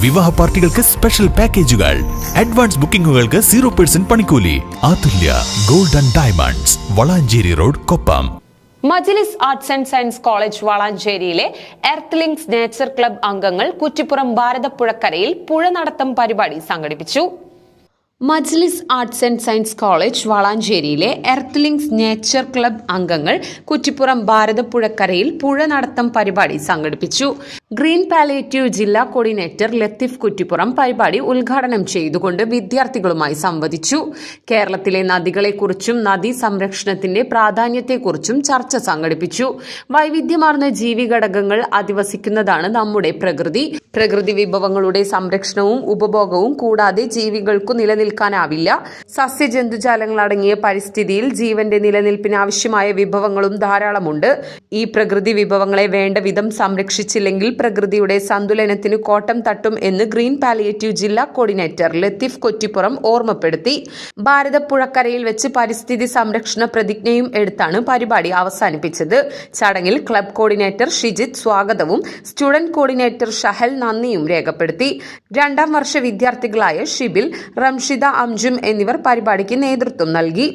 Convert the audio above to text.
വിവാഹ പാർട്ടികൾക്ക് സ്പെഷ്യൽ പാക്കേജുകൾ, അഡ്വാൻസ് ബുക്കിംഗുകൾക്ക് 0% പണിക്കൂലി. Athulya gold and diamonds, Valanchery road, Koppam. Majlis arts and science college വളാഞ്ചേരിയിലെ എർത്ത് ലിങ്ക്സ് നേച്ചർ ക്ലബ് അംഗങ്ങൾ കുറ്റിപ്പുറം ഭാരതപ്പുഴക്കരയിൽ പുഴ നടത്തം പരിപാടി സംഘടിപ്പിച്ചു. Majlis arts and science college വളാഞ്ചേരിയിലെ എർത്ത് ലിങ്ക്സ് നേച്ചർ ക്ലബ് അംഗങ്ങൾ കുറ്റിപ്പുറം ഭാരതപ്പുഴക്കരയിൽ പുഴ നടത്തം പരിപാടി സംഘടിപ്പിച്ചു. ഗ്രീൻ പാലിയേറ്റീവ് ജില്ലാ കോർഡിനേറ്റർ ലത്തീഫ് കുറ്റിപ്പുറം പരിപാടി ഉദ്ഘാടനം ചെയ്തുകൊണ്ട് വിദ്യാർത്ഥികളുമായി സംവദിച്ചു. കേരളത്തിലെ നദികളെക്കുറിച്ചും നദീ സംരക്ഷണത്തിന്റെ പ്രാധാന്യത്തെക്കുറിച്ചും ചർച്ച സംഘടിപ്പിച്ചു. വൈവിധ്യമാർന്ന ജീവിഘടകങ്ങൾ അധിവസിക്കുന്നതാണ് നമ്മുടെ പ്രകൃതി. പ്രകൃതി വിഭവങ്ങളുടെ സംരക്ഷണവും ഉപഭോഗവും കൂടാതെ ജീവികൾക്കു നിലനിൽക്കാനാവില്ല. സസ്യജന്തുജാലങ്ങൾ അടങ്ങിയ പരിസ്ഥിതിയിൽ ജീവന്റെ നിലനിൽപ്പിന് ആവശ്യമായ വിഭവങ്ങളും ധാരാളമുണ്ട്. ഈ പ്രകൃതി വിഭവങ്ങളെ വേണ്ട വിധം സംരക്ഷിച്ചില്ലെങ്കിൽ പ്രകൃതിയുടെ സന്തുലനത്തിന് കോട്ടം തട്ടും എന്ന് ഗ്രീൻ പാലിയേറ്റീവ് ജില്ലാ കോർഡിനേറ്റർ ലത്തീഫ് കുറ്റിപ്പുറം ഓർമ്മപ്പെടുത്തി. ഭാരതപ്പുഴക്കരയിൽ വെച്ച് പരിസ്ഥിതി സംരക്ഷണ പ്രതിജ്ഞയും എടുത്താണ് പരിപാടി അവസാനിപ്പിച്ചത്. ചടങ്ങിൽ ക്ലബ് കോർഡിനേറ്റർ ഷിജിത്ത് സ്വാഗതവും സ്റ്റുഡന്റ് കോർഡിനേറ്റർ ഷഹൽ നന്ദിയും രേഖപ്പെടുത്തി. 2ാം വർഷ വിദ്യാർത്ഥികളായ ഷിബിൽ, റംഷിദ, അംജും എന്നിവർ പരിപാടിക്ക് നേതൃത്വം നൽകി.